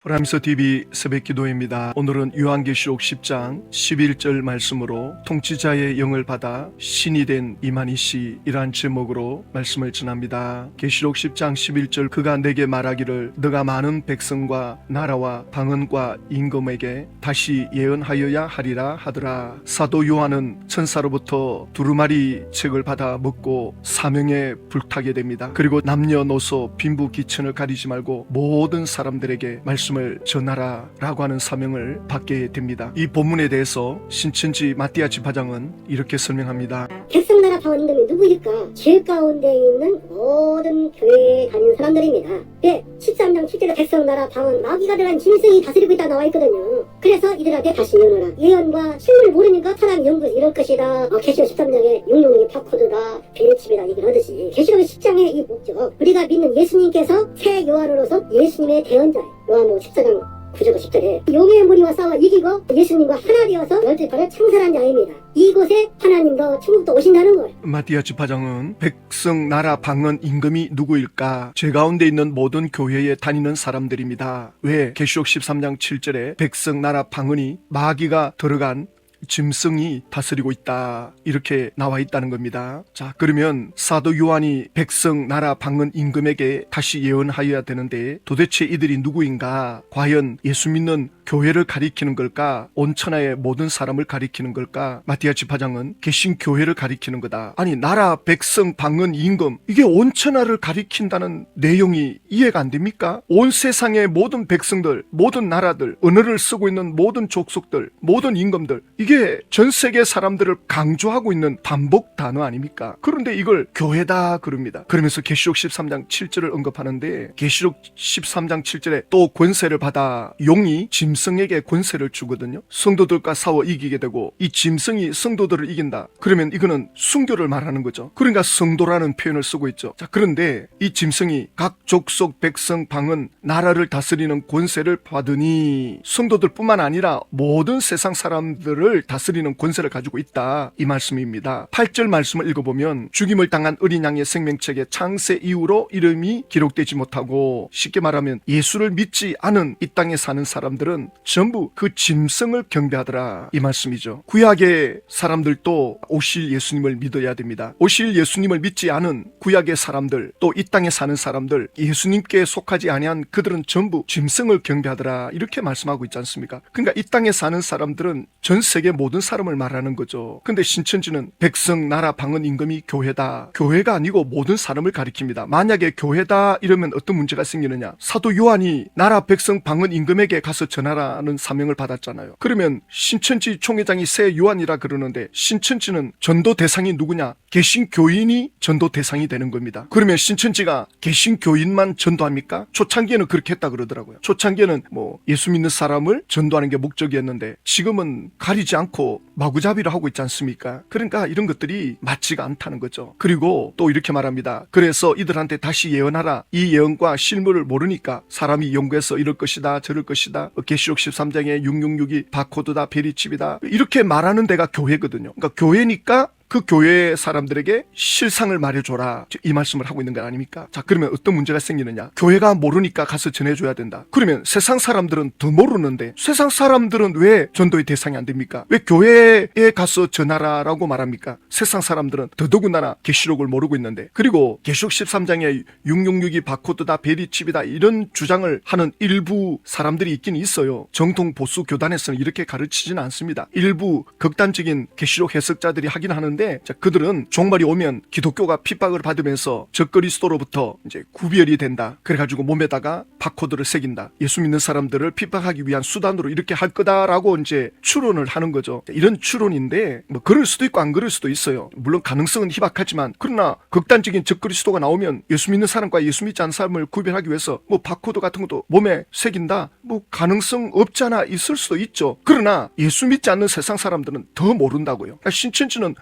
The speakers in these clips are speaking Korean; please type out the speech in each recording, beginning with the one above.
프라임스 TV 새벽 기도입니다. 오늘은 요한계시록 10장 11절 말씀으로 통치자의 영을 받아 신이 된 이만희 씨이란 제목으로 말씀을 전합니다. 계시록 10장 11절 그가 내게 말하기를 너가 많은 백성과 나라와 방언과 임금에게 다시 예언하여야 하리라 하더라. 사도 요한은 천사로부터 두루마리 책을 받아 먹고 사명에 불타게 됩니다. 그리고 남녀노소 빈부귀천을 가리지 말고 모든 사람들에게 말씀을 전하라 라고 하는 사명을 받게 됩니다. 이 본문에 대해서 신천지 마띠아 집화장은 이렇게 설명합니다. 백성나라 방언들이 누구일까? 길 가운데 있는 모든 교회에 다니는 사람들입니다. 13장 7절에 백성나라 방언 마귀가 들어간 짐승이 다스리고 있다 나와 있거든요. 그래서 이들한테 다시 예언하라. 예언과 실물을 모르니까 사람이 연구해서 이럴 것이다. 계시록 13장에 육룡이 파코드다 비밀칩이다 얘기를 하듯이 계시록 10장의 이 목적 우리가 믿는 예수님께서 새 요한으로서 예수님의 대언자예요. 요한복음 14장 9절 10절에 용의 무리와 싸워 이기고 예수님과 하나 되어서 열두지파를 창설한 자입니다. 이곳에 하나님도 천국도 오신다는 거예요. 마띠아 집화장은 백성, 나라, 방언, 임금이 누구일까? 제 가운데 있는 모든 교회에 다니는 사람들입니다. 왜? 계시록 13장 7절에 백성, 나라, 방언이 마귀가 들어간 짐승이 다스리고 있다 이렇게 나와 있다는 겁니다. 자, 그러면 사도 요한이 백성, 나라, 방언, 임금에게 다시 예언하여야 되는데 도대체 이들이 누구인가? 과연 예수 믿는 교회를 가리키는 걸까? 온 천하의 모든 사람을 가리키는 걸까? 마띠아 집화장은 개신 교회를 가리키는 거다. 아니, 나라, 백성, 방언, 임금 이게 온 천하를 가리킨다는 내용이 이해가 안 됩니까? 온 세상의 모든 백성들, 모든 나라들, 언어를 쓰고 있는 모든 족속들, 모든 임금들 이게 전 세계 사람들을 강조하고 있는 반복 단어 아닙니까? 그런데 이걸 교회다 그럽니다. 그러면서 계시록 13장 7절을 언급하는데 계시록 13장 7절에 또 권세를 받아 용이 짐승에게 권세를 주거든요. 성도들과 싸워 이기게 되고 이 짐승이 성도들을 이긴다. 그러면 이거는 순교를 말하는 거죠. 그러니까 성도라는 표현을 쓰고 있죠. 자, 그런데 이 짐승이 각 족속, 백성, 방언, 나라를 다스리는 권세를 받으니 성도들뿐만 아니라 모든 세상 사람들을 다스리는 권세를 가지고 있다 이 말씀입니다. 8절 말씀을 읽어보면 죽임을 당한 어린 양의 생명책에 창세 이후로 이름이 기록되지 못하고 쉽게 말하면 예수를 믿지 않은 이 땅에 사는 사람들은 전부 그 짐승을 경배하더라 이 말씀이죠. 구약의 사람들도 오실 예수님을 믿어야 됩니다. 오실 예수님을 믿지 않은 구약의 사람들 또 이 땅에 사는 사람들 예수님께 속하지 아니한 그들은 전부 짐승을 경배하더라 이렇게 말씀하고 있지 않습니까? 그러니까 이 땅에 사는 사람들은 전 세계 모든 사람을 말하는 거죠. 근데 신천지는 백성, 나라, 방언, 임금이 교회다. 교회가 아니고 모든 사람을 가리킵니다. 만약에 교회다 이러면 어떤 문제가 생기느냐? 사도 요한이 나라, 백성, 방언, 임금에게 가서 전하라는 사명을 받았잖아요. 그러면 신천지 총회장이 새 요한이라 그러는데 신천지는 전도 대상이 누구냐? 개신교인이 전도 대상이 되는 겁니다. 그러면 신천지가 개신교인만 전도합니까? 초창기에는 그렇게 했다 그러더라고요. 초창기에는 예수 믿는 사람을 전도하는 게 목적이었는데 지금은 가리지 않고 마구잡이를 하고 있지 않습니까? 그러니까 이런 것들이 맞지가 않다는 거죠. 그리고 또 이렇게 말합니다. 그래서 이들한테 다시 예언하라. 이 예언과 실물을 모르니까 사람이 연구해서 이럴 것이다 저럴 것이다. 계시록 13장에 666이 바코드다 베리칩이다 이렇게 말하는 데가 교회거든요. 그러니까 교회니까 그 교회 사람들에게 실상을 말해줘라 이 말씀을 하고 있는 거 아닙니까? 자, 그러면 어떤 문제가 생기느냐? 교회가 모르니까 가서 전해줘야 된다. 그러면 세상 사람들은 더 모르는데 세상 사람들은 왜 전도의 대상이 안 됩니까? 왜 교회에 가서 전하라라고 말합니까? 세상 사람들은 더더군다나 계시록을 모르고 있는데 그리고 계시록 13장에 666이 바코드다 베리칩이다 이런 주장을 하는 일부 사람들이 있긴 있어요. 정통 보수 교단에서는 이렇게 가르치지는 않습니다. 일부 극단적인 계시록 해석자들이 하긴 하는데 자, 그들은 종말이 오면 기독교가 핍박을 받으면서 적그리스도로부터 이제 구별이 된다. 그래가지고 몸에다가 바코드를 새긴다. 예수 믿는 사람들을 핍박하기 위한 수단으로 이렇게 할 거다라고 이제 추론을 하는 거죠. 이런 추론인데 그럴 수도 있고 안 그럴 수도 있어요. 물론 가능성은 희박하지만 그러나 극단적인 적그리스도가 나오면 예수 믿는 사람과 예수 믿지 않는 사람을 구별하기 위해서 바코드 같은 것도 몸에 새긴다. 가능성 없잖아 있을 수도 있죠. 그러나 예수 믿지 않는 세상 사람들은 더 모른다고요. 그러니까 신천지는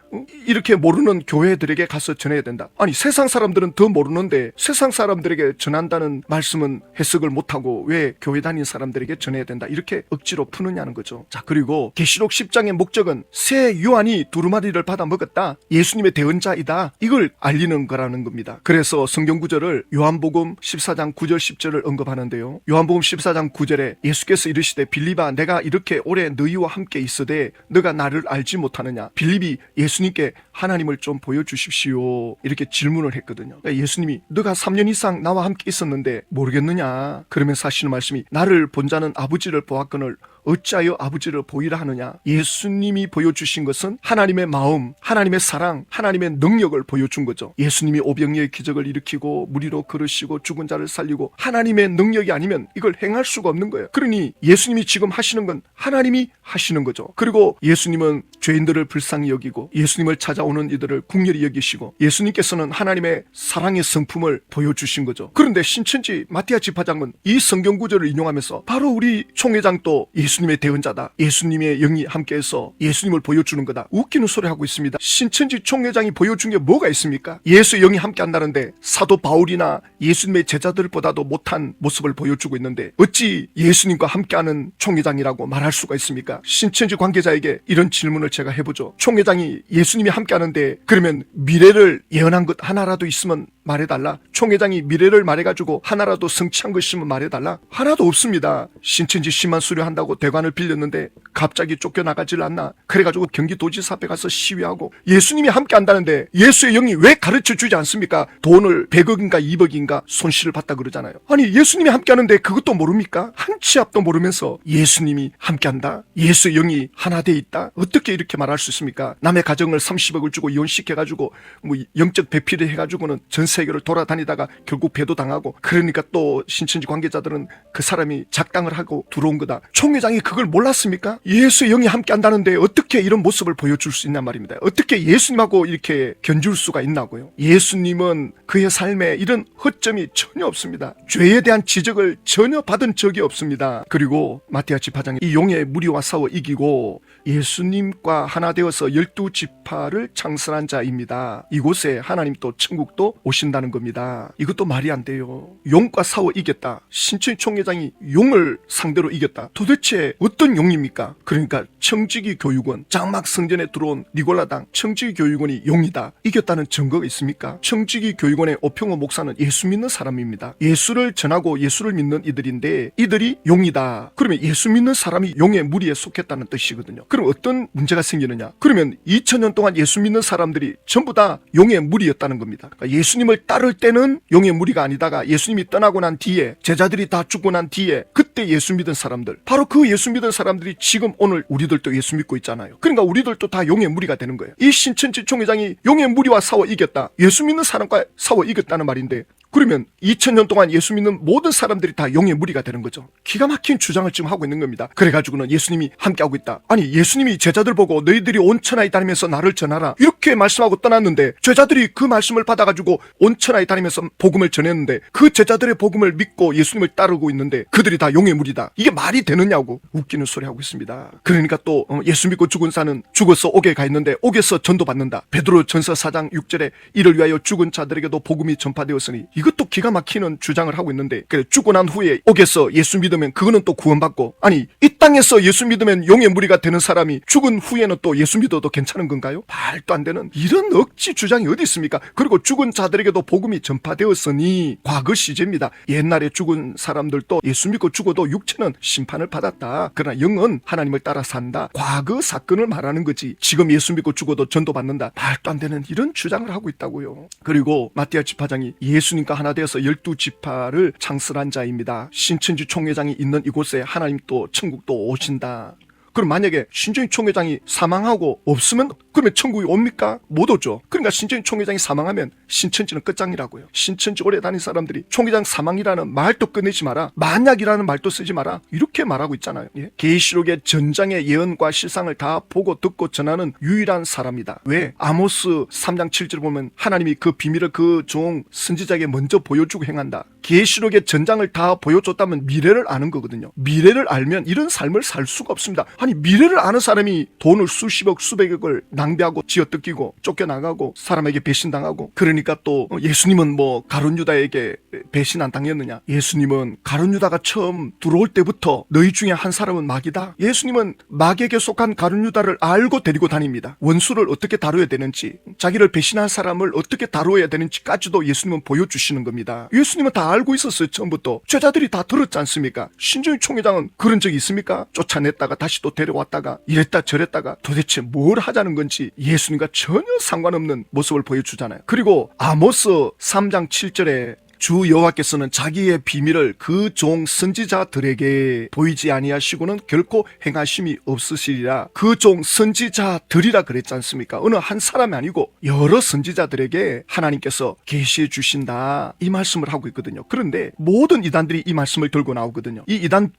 이렇게 모르는 교회들에게 가서 전해야 된다. 아니 세상 사람들은 더 모르는데 세상 사람들에게 전한다는 말씀은 해석을 못하고 왜 교회 다니는 사람들에게 전해야 된다 이렇게 억지로 푸느냐는 거죠. 자, 그리고 계시록 10장의 목적은 새 요한이 두루마리를 받아 먹었다, 예수님의 대언자이다, 이걸 알리는 거라는 겁니다. 그래서 성경 구절을 요한복음 14장 9절 10절을 언급하는데요. 요한복음 14장 9절에 예수께서 이르시되 빌립아, 내가 이렇게 오래 너희와 함께 있으되 너가 나를 알지 못하느냐. 빌립이 예수님께 하나님을 좀 보여주십시오 이렇게 질문을 했거든요. 그러니까 예수님이 너가 3년 이상 나와 함께 있었는데 모르겠느냐. 그러면서 하시는 말씀이 나를 본 자는 아버지를 보았거늘 어찌하여 아버지를 보이라 하느냐. 예수님이 보여주신 것은 하나님의 마음, 하나님의 사랑, 하나님의 능력을 보여준 거죠. 예수님이 오병이의 기적을 일으키고 무리로 걸으시고 죽은 자를 살리고 하나님의 능력이 아니면 이걸 행할 수가 없는 거예요. 그러니 예수님이 지금 하시는 건 하나님이 하시는 거죠. 그리고 예수님은 죄인들을 불쌍히 여기고 예수님을 찾아오는 이들을 궁렬히 여기시고 예수님께서는 하나님의 사랑의 성품을 보여주신 거죠. 그런데 신천지 마티아 지파장은 이 성경 구절을 인용하면서 바로 우리 총회장도 예수님의 대언자다, 예수님의 영이 함께해서 예수님을 보여주는 거다, 웃기는 소리 하고 있습니다. 신천지 총회장이 보여준 게 뭐가 있습니까? 예수의 영이 함께 한다는데 사도 바울이나 예수님의 제자들보다도 못한 모습을 보여주고 있는데 어찌 예수님과 함께하는 총회장이라고 말할 수가 있습니까? 신천지 관계자에게 이런 질문을 제가 해보죠. 총회장이 예수님이 함께하는데 그러면 미래를 예언한 것 하나라도 있으면 말해달라. 총회장이 미래를 말해가지고 하나라도 성취한 것 있으면 말해달라. 하나도 없습니다. 신천지 10만 수료한다고 대관을 빌렸는데 갑자기 쫓겨나가질 않나. 그래가지고 경기도지사 앞에 가서 시위하고 예수님이 함께 한다는데 예수의 영이 왜 가르쳐주지 않습니까? 돈을 100억인가 200억인가 손실을 봤다 그러잖아요. 아니 예수님이 함께 하는데 그것도 모릅니까? 한 치 앞도 모르면서 예수님이 함께 한다, 예수의 영이 하나 돼 있다, 어떻게 이렇게 말할 수 있습니까? 남의 가정을 30억을 주고 이혼시켜가지고 뭐 영적 배필을 해가지고는 전 세계를 돌아다니다가 결국 배도 당하고, 그러니까 또 신천지 관계자들은 그 사람이 작당을 하고 들어온 거다. 총회장이 그걸 몰랐습니까? 예수의 영이 함께 한다는데 어떻게 이런 모습을 보여줄 수 있냔 말입니다. 어떻게 예수님하고 이렇게 견줄 수가 있나고요? 예수님은 그의 삶에 이런 허점이 전혀 없습니다. 죄에 대한 지적을 전혀 받은 적이 없습니다. 그리고 마티아 지파장이 이 용의 무리와 싸워 이기고 예수님과 하나 되어서 12지파를 창설한 자입니다. 이곳에 하나님 또 천국도 오신다는 겁니다. 이것도 말이 안 돼요. 용과 싸워 이겼다. 신천지 총회장이 용을 상대로 이겼다. 도대체 어떤 용입니까? 그러니까 청지기 교육원, 장막 성전에 들어온 니골라당 청지기 교육원이 용이다, 이겼다는 증거가 있습니까? 청지기 교육원의 오평호 목사는 예수 믿는 사람입니다. 예수를 전하고 예수를 믿는 이들인데 이들이 용이다. 그러면 예수 믿는 사람이 용의 무리에 속했다는 뜻이거든요. 그럼 어떤 문제가 생기느냐? 그러면 2000년 동안 예수 믿는 사람들이 전부 다 용의 무리였다는 겁니다. 그러니까 예수님을 따를 때는 용의 무리가 아니다가 예수님이 떠나고 난 뒤에, 제자들이 다 죽고 난 뒤에, 그때 예수 믿은 사람들, 바로 그 예수 믿은 사람들이 지금 오늘 우리들도 예수 믿고 있잖아요. 그러니까 우리들도 다 용의 무리가 되는 거예요. 이 신천지 총회장이 용의 무리와 싸워 이겼다, 예수 믿는 사람과 싸워 이겼다는 말인데, 그러면 2000년 동안 예수 믿는 모든 사람들이 다 용의 무리가 되는 거죠. 기가 막힌 주장을 지금 하고 있는 겁니다. 그래가지고는 예수님이 함께하고 있다. 아니 예수님이 제자들 보고 너희들이 온 천하에 다니면서 나를 전하라 이렇게 말씀하고 떠났는데, 제자들이 그 말씀을 받아가지고 온 천하에 다니면서 복음을 전했는데 그 제자들의 복음을 믿고 예수님을 따르고 있는데 그들이 다 용의 무리다. 이게 말이 되느냐고 웃기는 소리 하고 있습니다. 그러니까 또 예수 믿고 죽은 자는 죽어서 옥에 가 있는데 옥에서 전도받는다. 베드로 전서 4장 6절에 이를 위하여 죽은 자들에게도 복음이 전파되었으니, 이것도 기가 막히는 주장을 하고 있는데, 그래 죽고 난 후에 옥에서 예수 믿으면 그거는 또 구원받고, 아니 이 땅에서 예수 믿으면 용의 무리가 되는 사람이 죽은 후에는 또 예수 믿어도 괜찮은 건가요? 말도 안 되는 이런 억지 주장이 어디 있습니까? 그리고 죽은 자들에게도 복음이 전파되었으니, 과거 시제입니다. 옛날에 죽은 사람들도 예수 믿고 죽어도 육체는 심판을 받았다. 그러나 영은 하나님을 따라 산다. 과거 사건을 말하는 거지, 지금 예수 믿고 죽어도 전도받는다. 말도 안 되는 이런 주장을 하고 있다고요. 그리고 마티아 지파장이 예수님과 하나 되어서 12지파를 창설한 자입니다. 신천지 총회장이 있는 이곳에 하나님 또 천국도 오신다. 그럼 만약에 신천지 총회장이 사망하고 없으면 그러면 천국이 옵니까? 못 오죠. 그러니까 신천지 총회장이 사망하면 신천지는 끝장이라고요. 신천지 오래 다닌 사람들이 총회장 사망이라는 말도 꺼내지 마라, 만약이라는 말도 쓰지 마라, 이렇게 말하고 있잖아요. 예? 계시록의 전장의 예언과 실상을 다 보고 듣고 전하는 유일한 사람이다. 왜? 아모스 3장 7절 보면 하나님이 그 비밀을 그 종 선지자에게 먼저 보여주고 행한다. 계시록의 전장을 다 보여줬다면 미래를 아는 거거든요. 미래를 알면 이런 삶을 살 수가 없습니다. 아니 미래를 아는 사람이 돈을 수십억 수백억을 낭비하고 쥐어뜯기고 쫓겨나가고 사람에게 배신당하고, 그러니까 또 예수님은 뭐 가룟 유다에게 배신 안 당했느냐? 예수님은 가룟 유다가 처음 들어올 때부터 너희 중에 한 사람은 마귀다. 예수님은 마귀에게 속한 가룟 유다를 알고 데리고 다닙니다. 원수를 어떻게 다뤄야 되는지, 자기를 배신한 사람을 어떻게 다루어야 되는지까지도 예수님은 보여주시는 겁니다. 예수님은 다 알고 있었어요. 처음부터 제자들이 다 들었지 않습니까? 신정희 총회장은 그런 적이 있습니까? 쫓아냈다가 다시 또 데려왔다가 이랬다 저랬다가 도대체 뭘 하자는 건지 예수님과 전혀 상관없는 모습을 보여주잖아요. 그리고 아모스 3장 7절에 주 여호와께서는 자기의 비밀을 그 종 선지자들에게 보이지 아니하시고는 결코 행하심이 없으시리라. 그 종 선지자들이라 그랬지 않습니까? 어느 한 사람이 아니고 여러 선지자들에게 하나님께서 계시해 주신다, 이 말씀을 하고 있거든요. 그런데 모든 이단들이 이 말씀을 들고 나오거든요. 이 이단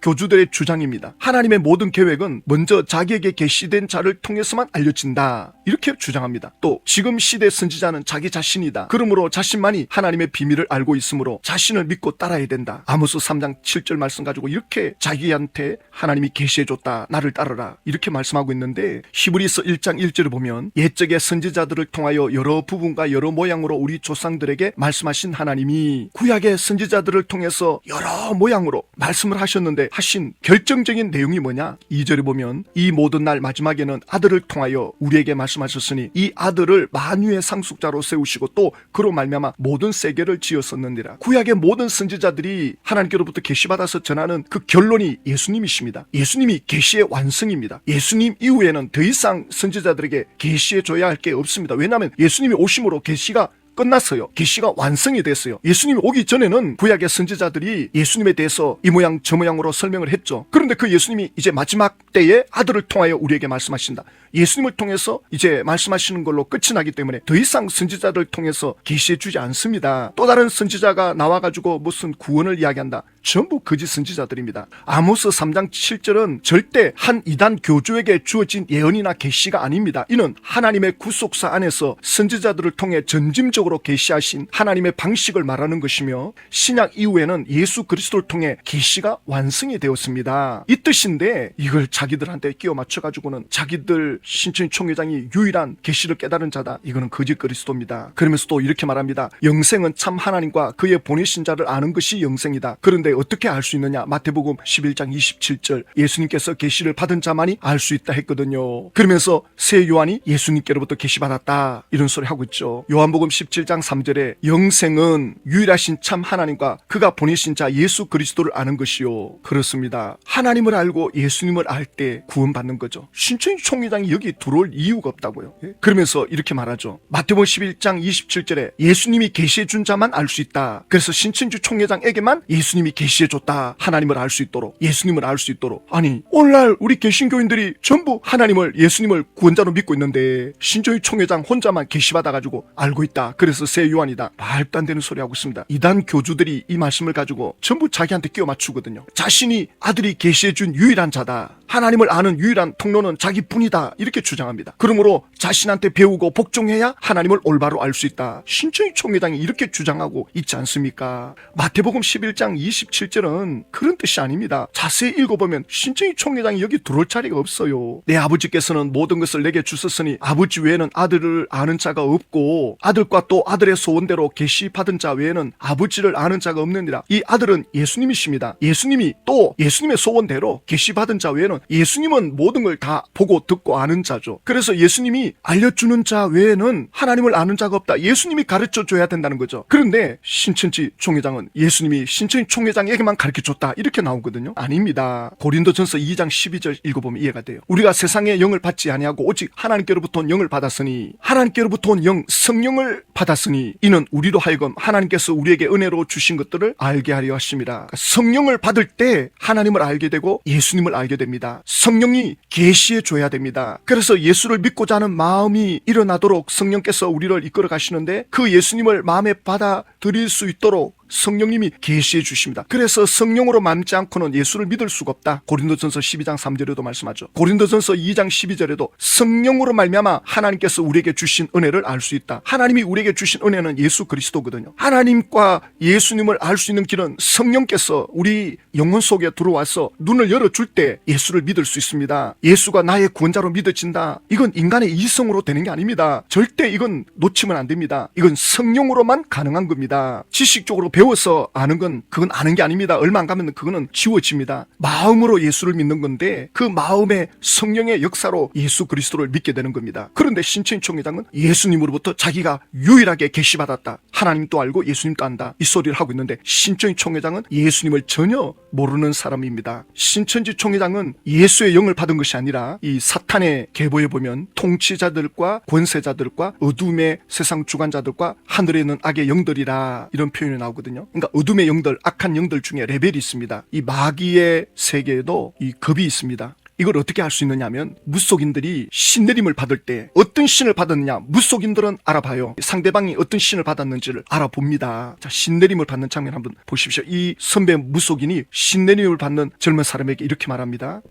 교주들의 주장입니다. 하나님의 모든 계획은 먼저 자기에게 계시된 자를 통해서만 알려진다, 이렇게 주장합니다. 또 지금 시대 선지자는 자기 자신이다. 그러므로 자신만이 하나님의 비밀을 알고 있으므로 자신을 믿고 따라야 된다. 아모스 3장 7절 말씀 가지고 이렇게 자기한테 하나님이 계시해줬다, 나를 따르라, 이렇게 말씀하고 있는데, 히브리서 1장 1절을 보면 옛적의 선지자들을 통하여 여러 부분과 여러 모양으로 우리 조상들에게 말씀하신 하나님이 구약의 선지자들을 통해서 여러 모양으로 말씀을 하셨는데 하신 결정적인 내용이 뭐냐? 2절에 보면 이 모든 날 마지막에는 아들을 통하여 우리에게 말씀하셨으니 이 아들을 만유의 상속자로 세우시고 또 그로 말미암아 모든 세계를 지었었느니라. 구약의 모든 선지자들이 하나님께로부터 계시받아서 전하는 그 결론이 예수님이십니다. 예수님이 계시의 완성입니다. 예수님 이후에는 더 이상 선지자들에게 계시해 줘야 할 게 없습니다. 왜냐하면 예수님이 오심으로 계시가 끝났어요. 계시가 완성이 됐어요. 예수님이 오기 전에는 구약의 선지자들이 예수님에 대해서 이 모양 저 모양으로 설명을 했죠. 그런데 그 예수님이 이제 마지막 때에 아들을 통하여 우리에게 말씀하신다. 예수님을 통해서 이제 말씀하시는 걸로 끝이 나기 때문에 더 이상 선지자들을 통해서 계시해 주지 않습니다. 또 다른 선지자가 나와가지고 무슨 구원을 이야기한다. 전부 거짓 선지자들입니다. 아모스 3장 7절은 절대 한 이단 교주에게 주어진 예언이나 계시가 아닙니다. 이는 하나님의 구속사 안에서 선지자들을 통해 전짐적으로 계시하신 하나님의 방식을 말하는 것이며, 신약 이후에는 예수 그리스도를 통해 계시가 완성이 되었습니다. 이 뜻인데 이걸 자기들한테 끼워 맞춰가지고는 자기들 신천지 총회장이 유일한 계시를 깨달은 자다, 이거는 거짓 그리스도입니다. 그러면서 또 이렇게 말합니다. 영생은 참 하나님과 그의 보내신 자를 아는 것이 영생이다. 그런데 어떻게 알 수 있느냐? 마태복음 11장 27절 예수님께서 계시를 받은 자만이 알 수 있다 했거든요. 그러면서 새 요한이 예수님께로부터 계시받았다, 이런 소리 하고 있죠. 요한복음 17장 3절에 영생은 유일하신 참 하나님과 그가 보내신 자 예수 그리스도를 아는 것이요. 그렇습니다. 하나님을 알고 예수님을 알 때 구원받는 거죠. 신천지 총회장이 여기 들어올 이유가 없다고요. 그러면서 이렇게 말하죠. 마태복음 11장 27절에 예수님이 계시해 준 자만 알 수 있다. 그래서 신천지 총회장에게만 예수님이 계시해 줬다. 하나님을 알 수 있도록, 예수님을 알 수 있도록. 아니 오늘날 우리 개신교인들이 전부 하나님을, 예수님을 구원자로 믿고 있는데 신천지 총회장 혼자만 계시받아가지고 알고 있다. 그래서 새 요한이다. 말도 안 되는 소리 하고 있습니다. 이단 교주들이 이 말씀을 가지고 전부 자기한테 끼워 맞추거든요. 자신이 아들이 계시해 준 유일한 자다. 하나님을 아는 유일한 통로는 자기뿐이다, 이렇게 주장합니다. 그러므로 자신한테 배우고 복종해야 하나님을 올바로 알 수 있다. 신천지 총회장이 이렇게 주장하고 있지 않습니까? 마태복음 11장 27절은 그런 뜻이 아닙니다. 자세히 읽어보면 신천지 총회장이 여기 들어올 자리가 없어요. 내 아버지께서는 모든 것을 내게 주셨으니 아버지 외에는 아들을 아는 자가 없고 아들과 또 아들의 소원대로 계시받은 자 외에는 아버지를 아는 자가 없느니라. 이 아들은 예수님이십니다. 예수님이 또 예수님의 소원대로 계시받은 자 외에는, 예수님은 모든 걸 다 보고 듣고 아는 자죠. 그래서 예수님이 알려주는 자 외에는 하나님을 아는 자가 없다. 예수님이 가르쳐 줘야 된다는 거죠. 그런데 신천지 총회장은 예수님이 신천지 총회장에게만 가르쳐 줬다, 이렇게 나오거든요. 아닙니다. 고린도전서 2장 12절 읽어보면 이해가 돼요. 우리가 세상의 영을 받지 아니하고 오직 하나님께로부터 온 영을 받았으니, 하나님께로부터 온 영 성령을 받았으니 이는 우리로 하여금 하나님께서 우리에게 은혜로 주신 것들을 알게 하려 하심이라. 성령을 받을 때 하나님을 알게 되고 예수님을 알게 됩니다. 성령이 계시해 줘야 됩니다. 그래서 예수를 믿고자 하는 마음이 일어나도록 성령께서 우리를 이끌어 가시는데, 그 예수님을 마음에 받아들일 수 있도록 성령님이 계시해 주십니다. 그래서 성령으로 맘지 않고는 예수를 믿을 수가 없다. 고린도전서 12장 3절에도 말씀하죠. 고린도전서 2장 12절에도 성령으로 말미암아 하나님께서 우리에게 주신 은혜를 알 수 있다. 하나님이 우리에게 주신 은혜는 예수 그리스도거든요. 하나님과 예수님을 알 수 있는 길은 성령께서 우리 영혼 속에 들어와서 눈을 열어줄 때 예수를 믿을 수 있습니다. 예수가 나의 구원자로 믿어진다. 이건 인간의 이성으로 되는 게 아닙니다. 절대 이건 놓치면 안 됩니다. 이건 성령으로만 가능한 겁니다. 지식적으로 배워서 아는 건 그건 아는 게 아닙니다. 얼마 안 가면 그거는 지워집니다. 마음으로 예수를 믿는 건데 그 마음의 성령의 역사로 예수 그리스도를 믿게 되는 겁니다. 그런데 신천지 총회장은 예수님으로부터 자기가 유일하게 계시받았다. 하나님도 알고 예수님도 안다. 이 소리를 하고 있는데 신천지 총회장은 예수님을 전혀 모르는 사람입니다. 신천지 총회장은 예수의 영을 받은 것이 아니라 이 사탄의 계보에 보면 통치자들과 권세자들과 어둠의 세상 주관자들과 하늘에 있는 악의 영들이라 이런 표현이 나오거든요. 그러니까 어둠의 영들, 악한 영들 중에 레벨이 있습니다. 이 마귀의 세계에도 이 급이 있습니다. 이걸 어떻게 알 수 있느냐 하면 무속인들이 신내림을 받을 때 어떤 신을 받았느냐 무속인들은 알아봐요. 상대방이 어떤 신을 받았는지를 알아봅니다. 자, 신내림을 받는 장면 한번 보십시오. 이 선배 무속인이 신내림을 받는 젊은 사람에게 이렇게 말합니다.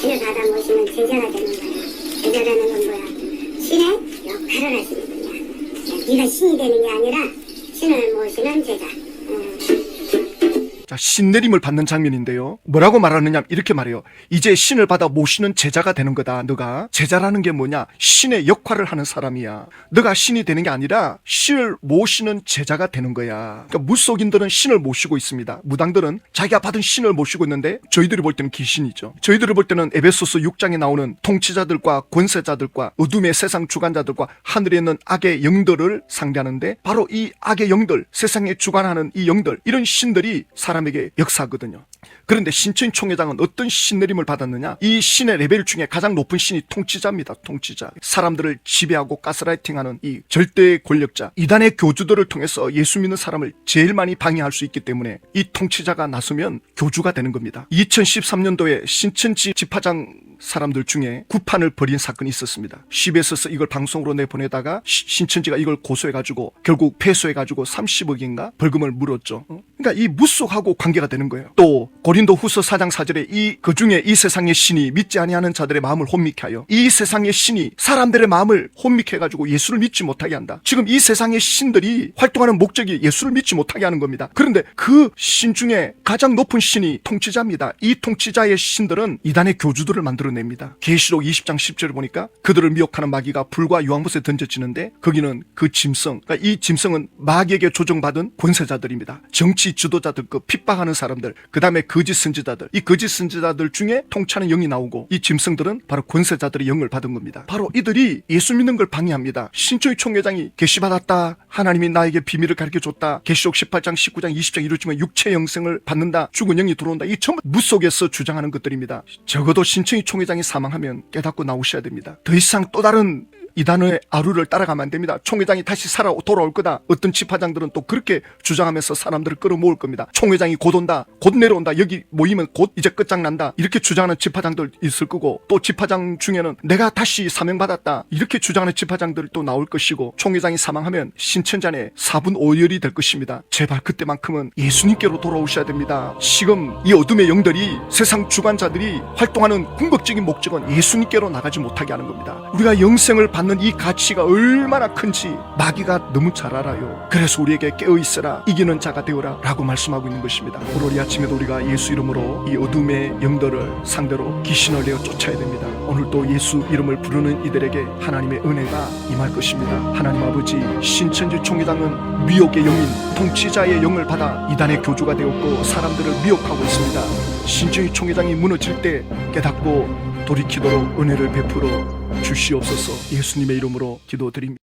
신을 받아 모시면 제자가 되는 거야. 제자라는 건 뭐야? 신의 역할을 하시는 거야. 네가 신이 되는 게 아니라 신을 모시는 제자. 자, 신내림을 받는 장면인데요. 뭐라고 말하느냐 이렇게 말해요. 이제 신을 받아 모시는 제자가 되는 거다. 너가 제자라는 게 뭐냐? 신의 역할을 하는 사람이야. 너가 신이 되는 게 아니라 신을 모시는 제자가 되는 거야. 그러니까 무속인들은 신을 모시고 있습니다. 무당들은 자기가 받은 신을 모시고 있는데 저희들이 볼 때는 귀신이죠. 저희들이 볼 때는 에베소서 6장에 나오는 통치자들과 권세자들과 어둠의 세상 주관자들과 하늘에 있는 악의 영들을 상대하는데 바로 이 악의 영들, 세상에 주관하는 이 영들, 이런 신들이 사람에게 역사하거든요. 그런데 신천지 총회장은 어떤 신내림을 받았느냐? 이 신의 레벨 중에 가장 높은 신이 통치자입니다. 통치자. 사람들을 지배하고 가스라이팅하는 이 절대 권력자. 이단의 교주들을 통해서 예수 믿는 사람을 제일 많이 방해할 수 있기 때문에 이 통치자가 나서면 교주가 되는 겁니다. 2013년도에 신천지 집화장 사람들 중에 구판을 벌인 사건이 있었습니다. CBS에서 이걸 방송으로 내보내다가 신천지가 이걸 고소해가지고 결국 패소해가지고 30억인가 벌금을 물었죠. 그러니까 이 무속하고 관계가 되는 거예요. 또 고린도 후서 4장 4절에 그 중에 이 세상의 신이 믿지 아니하는 자들의 마음을 혼미케 하여, 이 세상의 신이 사람들의 마음을 혼미케 해가지고 예수를 믿지 못하게 한다. 지금 이 세상의 신들이 활동하는 목적이 예수를 믿지 못하게 하는 겁니다. 그런데 그 신 중에 가장 높은 신이 통치자입니다. 이 통치자의 신들은 이단의 교주들을 만들어냅니다. 계시록 20장 10절을 보니까 그들을 미혹하는 마귀가 불과 유황못에 던져지는데 거기는 그 짐승, 그러니까 이 짐승은 마귀에게 조정받은 권세자들입니다. 정치 지도자들, 그 핍박하는 사람들, 그 다음에 거짓 선지자들, 이 거짓 선지자들 중에 통치하는 영이 나오고 이 짐승들은 바로 권세자들의 영을 받은 겁니다. 바로 이들이 예수 믿는 걸 방해합니다. 신천지 총회장이 계시받았다, 하나님이 나에게 비밀을 가르쳐줬다, 계시록 18장 19장 20장 이루어지면 육체 영생을 받는다, 죽은 영이 들어온다, 이 전부 무속에서 주장하는 것들입니다. 적어도 신천지 총회장이 사망하면 깨닫고 나오셔야 됩니다. 더 이상 또 다른 이단의 아루를 따라가면 안 됩니다. 총회장이 다시 살아 돌아올 거다. 어떤 집화장들은 또 그렇게 주장하면서 사람들을 끌어모을 겁니다. 총회장이 곧 온다, 곧 내려온다, 여기 모이면 곧 이제 끝장난다, 이렇게 주장하는 집화장들 있을 거고, 또 집화장 중에는 내가 다시 사명받았다, 이렇게 주장하는 집화장들이 또 나올 것이고, 총회장이 사망하면 신천지안에 4분 5열이 될 것입니다. 제발 그때만큼은 예수님께로 돌아오셔야 됩니다. 지금 이 어둠의 영들이, 세상 주관자들이 활동하는 궁극적인 목적은 예수님께로 나가지 못하게 하는 겁니다. 우리가 영생을 받는 이 가치가 얼마나 큰지 마귀가 너무 잘 알아요. 그래서 우리에게 깨어있으라, 이기는 자가 되어라 라고 말씀하고 있는 것입니다. 오늘 이 아침에도 우리가 예수 이름으로 이 어둠의 영들을 상대로 귀신을 내어 쫓아야 됩니다. 오늘도 예수 이름을 부르는 이들에게 하나님의 은혜가 임할 것입니다. 하나님 아버지, 신천지 총회장은 미혹의 영인 통치자의 영을 받아 이단의 교주가 되었고 사람들을 미혹하고 있습니다. 신천지 총회장이 무너질 때 깨닫고 돌이키도록 은혜를 베풀어 주시옵소서. 예수님의 이름으로 기도드립니다.